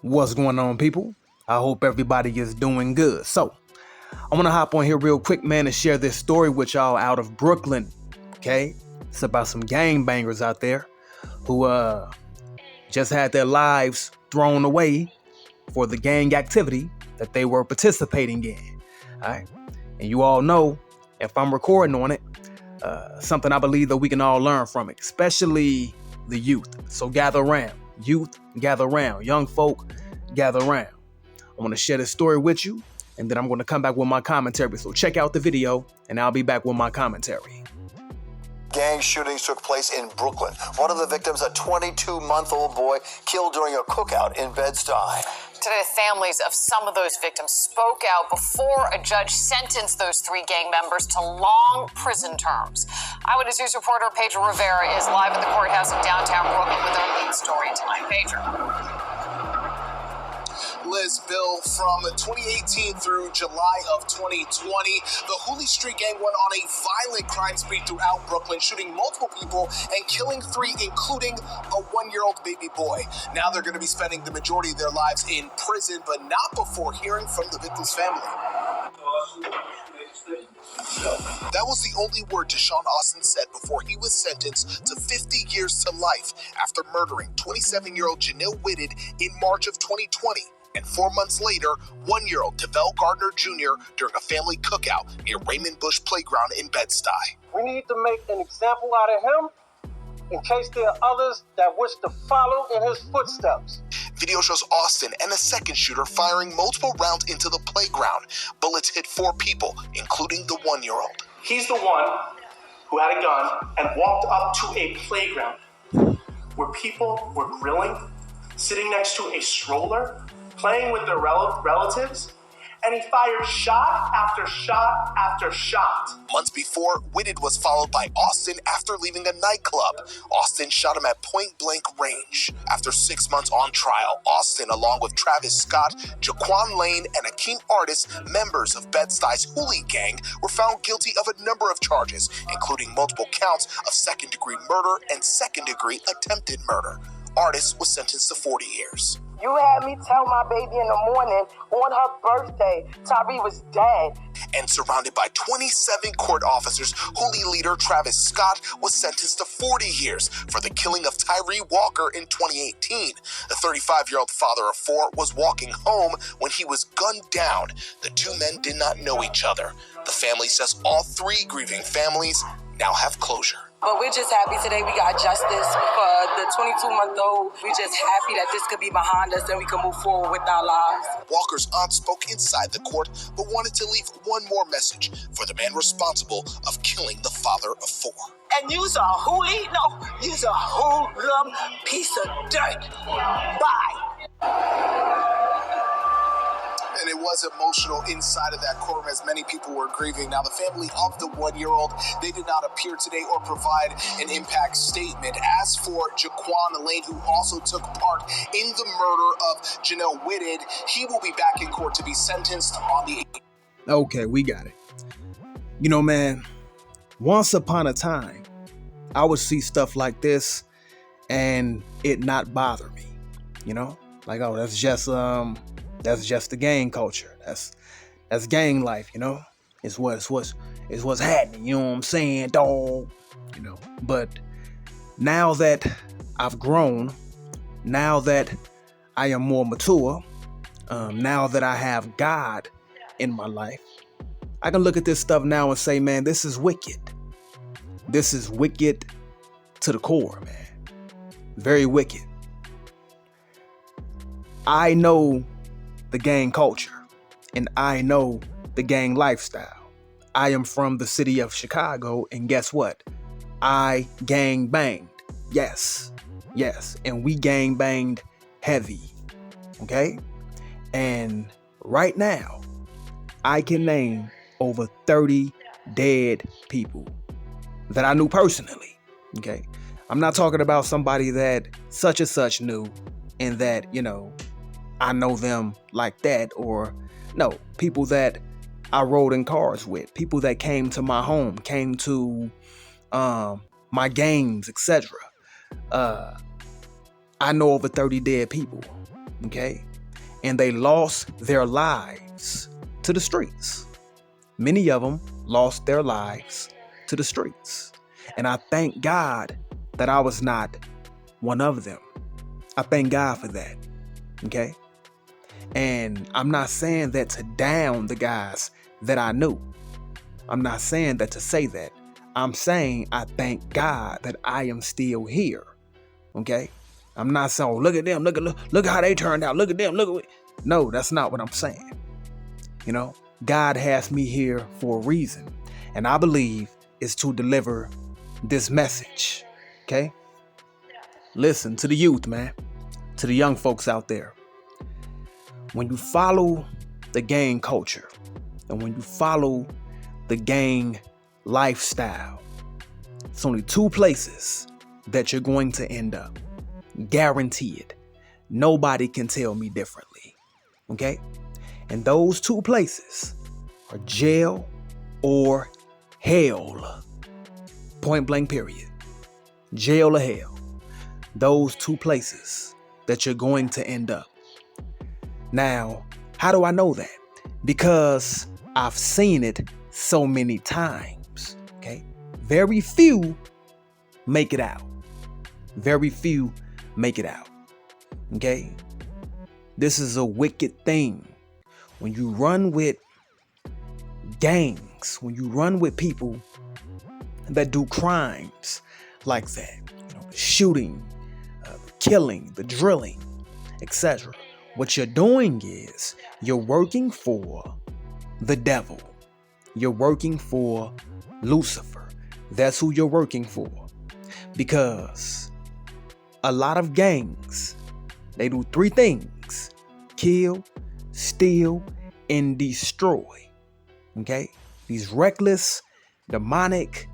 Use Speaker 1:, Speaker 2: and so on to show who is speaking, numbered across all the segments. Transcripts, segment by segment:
Speaker 1: What's going on, people? I hope everybody is doing good. So, I want to hop on here real quick, man, and share this story with y'all out of Brooklyn, okay? It's about some gangbangers out there who just had their lives thrown away for the gang activity that they were participating in, all right? And you all know, if I'm recording on it, something I believe that we can all learn from it, especially the youth. So gather around. Youth, gather around. Young folk, gather around. I want to share this story with you, and then I'm going to come back with my commentary. So check out the video, and I'll be back with my commentary.
Speaker 2: Gang shootings took place in Brooklyn. One of the victims, a 22-month-old boy, killed during a cookout in Bed-Stuy.
Speaker 3: Today, families of some of those victims spoke out before a judge sentenced those three gang members to long prison terms. Eyewitness News reporter Pedro Rivera is live at the courthouse in downtown Brooklyn with our lead story tonight. Pedro.
Speaker 4: Liz, Bill, from 2018 through July of 2020, the Hoolie Street Gang went on a violent crime spree throughout Brooklyn, shooting multiple people and killing three, including a one-year-old baby boy. Now they're going to be spending the majority of their lives in prison, but not before hearing from the victim's family. That was the only word Deshaun Austin said before he was sentenced to 50 years to life after murdering 27-year-old Janelle Whitted in March of 2020. And 4 months later, one-year-old Devell Gardner Jr. during a family cookout near Raymond Bush Playground in Bed-Stuy.
Speaker 5: We need to make an example out of him in case there are others that wish to follow in his footsteps.
Speaker 4: Video shows Austin and a second shooter firing multiple rounds into the playground. Bullets hit 4 people, including the one-year-old.
Speaker 6: He's the one who had a gun and walked up to a playground where people were grilling, sitting next to a stroller, playing with their relatives, and he fired shot after shot after shot.
Speaker 4: Months before, Whitted was followed by Austin after leaving a nightclub. Austin shot him at point-blank range. After 6 months on trial, Austin, along with Travis Scott, Jaquan Lane, and Akeem Artis, members of Bed-Stuy's Hoolie Gang, were found guilty of a number of charges, including multiple counts of second-degree murder and second-degree attempted murder. Artis was sentenced to 40 years.
Speaker 7: You had me tell my baby in the morning on her birthday Tyree was dead.
Speaker 4: And surrounded by 27 court officers, Hoolie leader Travis Scott was sentenced to 40 years for the killing of Tyree Walker in 2018. The 35-year-old father of 4 was walking home when he was gunned down. The two men did not know each other. The family says all 3 grieving families now have closure.
Speaker 7: But we're just happy today we got justice for the 22-month-old. We're just happy that this could be behind us and we can move forward with our lives.
Speaker 4: Walker's aunt spoke inside the court, but wanted to leave one more message for the man responsible of killing the father of 4.
Speaker 8: And you's a hoolie? No, you's a hoodlum piece of dirt. Bye.
Speaker 4: And it was emotional inside of that courtroom as many people were grieving. Now, the family of the one-year-old, they did not appear today or provide an impact statement. As for Jaquan Lane, who also took part in the murder of Janelle Whitted, he will be back in court to be sentenced on the 8th.
Speaker 1: Okay, we got it. You know, man, once upon a time, I would see stuff like this and it not bother me. You know, like, oh, that's just the gang culture. That's gang life, you know. It's what's happening. You know what I'm saying, dog? You know. But now that I've grown, now that I am more mature, now that I have God in my life, I can look at this stuff now and say, man, this is wicked. This is wicked to the core, man. Very wicked. I know the gang culture, and I know the gang lifestyle. I am from the city of Chicago, and guess what? I gang banged. Yes, and we gang banged heavy, okay? And right now, I can name over 30 dead people that I knew personally, okay? I'm not talking about somebody that such and such knew and that, you know, I know them like that, or no, people that I rode in cars with, people that came to my home, came to my games, etc. I know over 30 dead people, okay? and they lost their lives to the streets. Many of them lost their lives to the streets. And I thank God that I was not one of them. I thank God for that. Okay? And I'm not saying that to down the guys that I knew. I'm not saying that to say that. I'm saying I thank God that I am still here. Okay? I'm not saying, oh, look at them, look how they turned out. Look at them, look at it. No, that's not what I'm saying. You know, God has me here for a reason. And I believe it's to deliver this message. Okay? Listen to the youth, man. To the young folks out there. When you follow the gang culture and when you follow the gang lifestyle, it's only two places that you're going to end up. Guaranteed. Nobody can tell me differently. Okay? And those two places are jail or hell. Point blank period. Jail or hell. Those two places that you're going to end up. Now, how do I know that? Because I've seen it so many times. Okay? Very few make it out. Very few make it out. Okay? This is a wicked thing. When you run with gangs, when you run with people that do crimes like that, you know, the shooting, the killing, the drilling, etc. What you're doing is you're working for the devil. You're working for Lucifer. That's who you're working for. Because a lot of gangs, they do three things: kill, steal, and destroy. Okay? These reckless, demonic,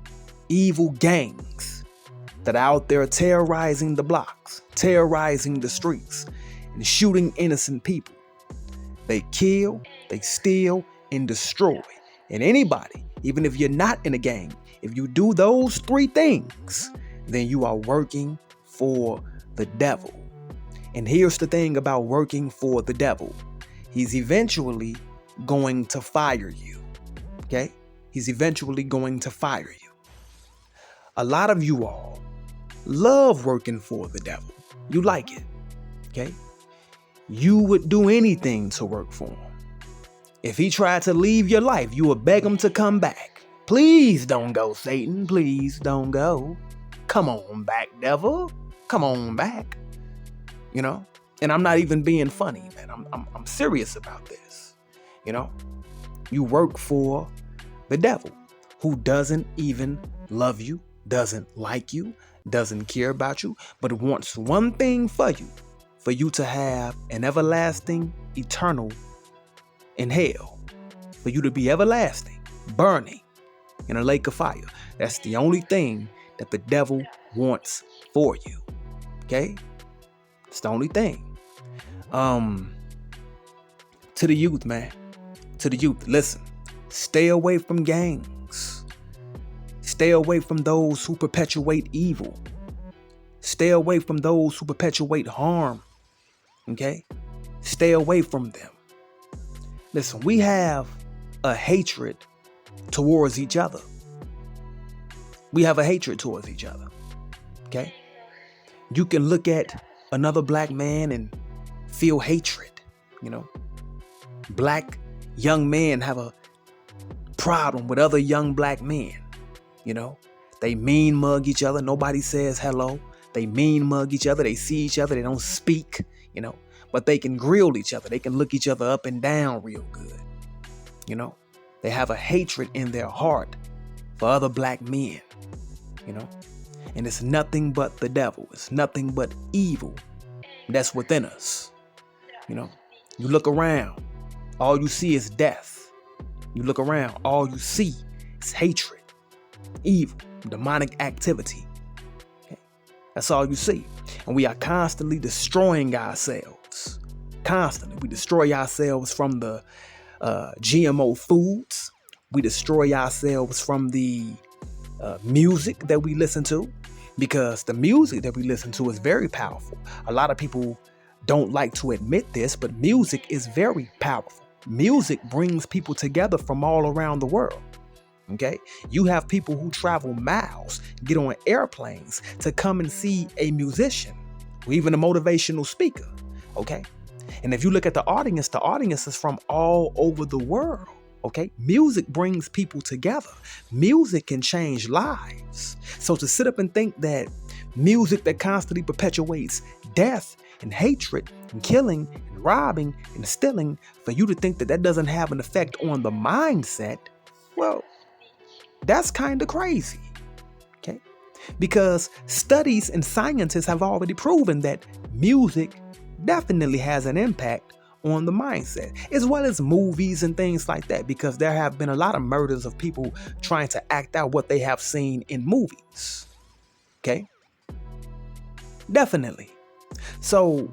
Speaker 1: evil gangs that are out there terrorizing the blocks, terrorizing the streets, and shooting innocent people. They kill, they steal, and destroy. And anybody, even if you're not in a gang, if you do those three things, then you are working for the devil. And here's the thing about working for the devil. He's eventually going to fire you. Okay? He's eventually going to fire you. A lot of you all love working for the devil. You like it. Okay? You would do anything to work for him. If he tried to leave your life, you would beg him to come back. Please don't go, Satan. Please don't go. Come on back, devil. Come on back. You know? And I'm not even being funny, man. I'm serious about this. You know? You work for the devil, who doesn't even love you, doesn't like you, doesn't care about you, but wants one thing for you to have an everlasting, eternal in hell, for you to be everlasting, burning in a lake of fire. That's the only thing that the devil wants for you. Okay? It's the only thing. To the youth, man. To the youth, listen. Stay away from gangs. Stay away from those who perpetuate evil. Stay away from those who perpetuate harm. Okay? Stay away from them. Listen, we have a hatred towards each other. We have a hatred towards each other. Okay? You can look at another black man and feel hatred. You know? Black young men have a problem with other young black men. You know? They mean mug each other. Nobody says hello. They mean mug each other. They see each other. They don't speak. You know? But they can grill each other. They can look each other up and down real good. You know? They have a hatred in their heart for other black men. You know? And it's nothing but the devil. It's nothing but evil that's within us. You know? You look around. All you see is death. You look around. All you see is hatred, evil, demonic activity. Okay? That's all you see. And we are constantly destroying ourselves. Constantly. We destroy ourselves from the GMO foods. We destroy ourselves from the music that we listen to, because the music that we listen to is very powerful. A lot of people don't like to admit this, but music is very powerful. Music brings people together from all around the world. Okay? You have people who travel miles, get on airplanes to come and see a musician or even a motivational speaker. Okay? And if you look at the audience is from all over the world. Okay? Music brings people together. Music can change lives. So to sit up and think that music that constantly perpetuates death and hatred and killing and robbing and stealing, for you to think that that doesn't have an effect on the mindset, well, that's kind of crazy. Okay? Because studies and scientists have already proven that music definitely has an impact on the mindset, as well as movies and things like that, because there have been a lot of murders of people trying to act out what they have seen in movies. Okay? Definitely. So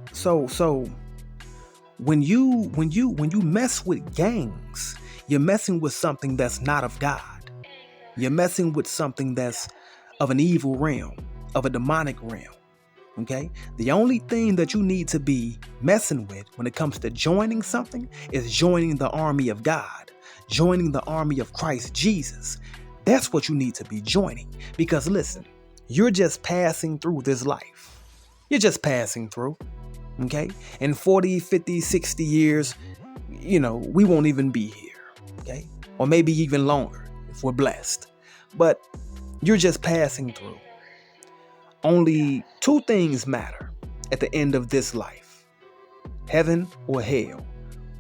Speaker 1: when you mess with gangs, you're messing with something that's not of God. You're messing with something that's of an evil realm, of a demonic realm. Okay? The only thing that you need to be messing with when it comes to joining something is joining the army of God, joining the army of Christ Jesus. That's what you need to be joining. Because listen, you're just passing through this life. You're just passing through. Okay? In 40, 50, 60 years, we won't even be here. Okay? Or maybe even longer if we're blessed. But you're just passing through. Only two things matter at the end of this life: heaven or hell.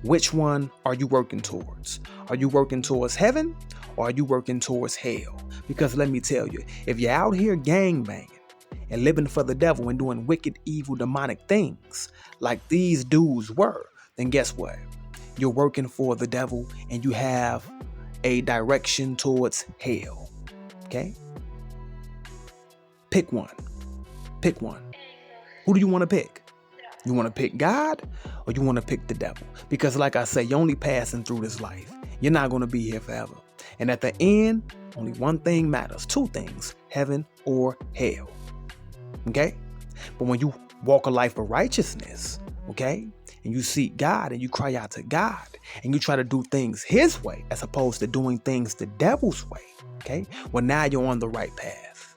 Speaker 1: Which one are you working towards? Are you working towards heaven or are you working towards hell? Because let me tell you, if you're out here gangbanging and living for the devil and doing wicked, evil, demonic things like these dudes were, then guess what? You're working for the devil and you have a direction towards hell. Okay? Pick one. Pick one. Who do you want to pick? You want to pick God or you want to pick the devil? Because like I say, you're only passing through this life. You're not going to be here forever. And at the end, only one thing matters. Two things: heaven or hell. Okay? But when you walk a life of righteousness, okay, and you seek God and you cry out to God and you try to do things his way as opposed to doing things the devil's way, okay, well, now you're on the right path.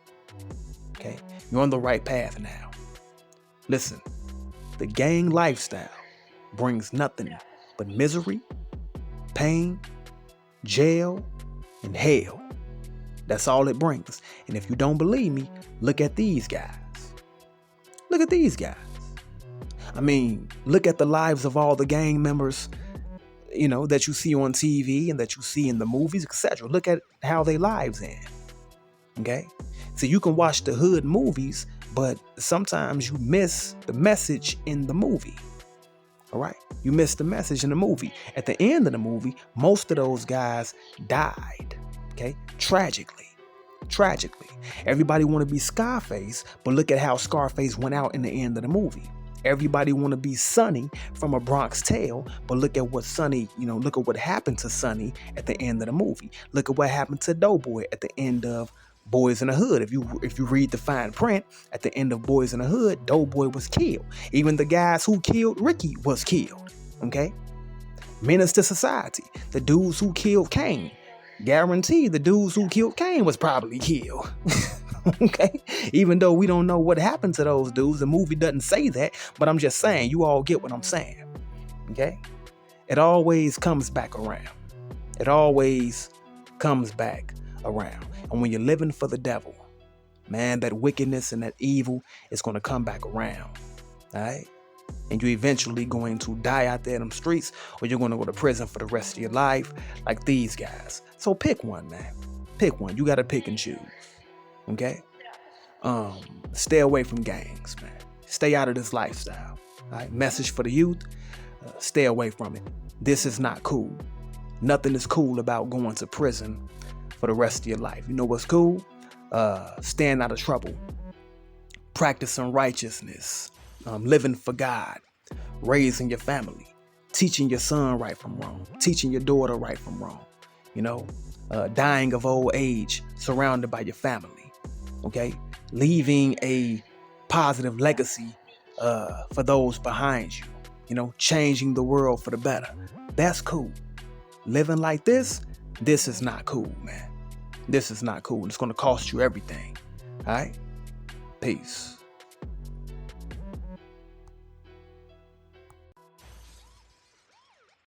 Speaker 1: Okay? You're on the right path now. Listen, the gang lifestyle brings nothing but misery, pain, jail, and hell. That's all it brings. And if you don't believe me, look at these guys. Look at these guys. I mean, look at the lives of all the gang members, that you see on TV and that you see in the movies, etc. Look at how their lives end. Okay? So you can watch the hood movies, but sometimes you miss the message in the movie. All right? You miss the message in the movie. At the end of the movie, most of those guys died. Okay? Tragically. Everybody want to be Scarface, but look at how Scarface went out in the end of the movie. Everybody want to be Sonny from A Bronx Tale, but look at what look at what happened to Sonny at the end of the movie. Look at what happened to Doughboy at the end of Boys in the Hood. If you read the fine print, at the end of Boys in the Hood, Doughboy was killed. Even the guys who killed Ricky was killed. Okay? Menace to Society. The dudes who killed Kane. Guaranteed the dudes who killed Kane was probably killed. Okay? Even though we don't know what happened to those dudes, the movie doesn't say that, but I'm just saying, you all get what I'm saying. Okay? It always comes back around. It always comes back around. And when you're living for the devil, man, that wickedness and that evil is going to come back around. All right? And you're eventually going to die out there in them streets, or you're going to go to prison for the rest of your life like these guys. So pick one, man. Pick one. You got to pick and choose. Okay? Stay away from gangs, man. Stay out of this lifestyle. All right? Message for the youth. Stay away from it. This is not cool. Nothing is cool about going to prison for the rest of your life. You know what's cool? Staying out of trouble. Practicing righteousness. Living for God. Raising your family. Teaching your son right from wrong. Teaching your daughter right from wrong. Dying of old age. Surrounded by your family. Okay? Leaving a positive legacy for those behind you, you know, changing the world for the better. That's cool. Living like this is not cool, man. This is not cool. It's going to cost you everything. All right? Peace.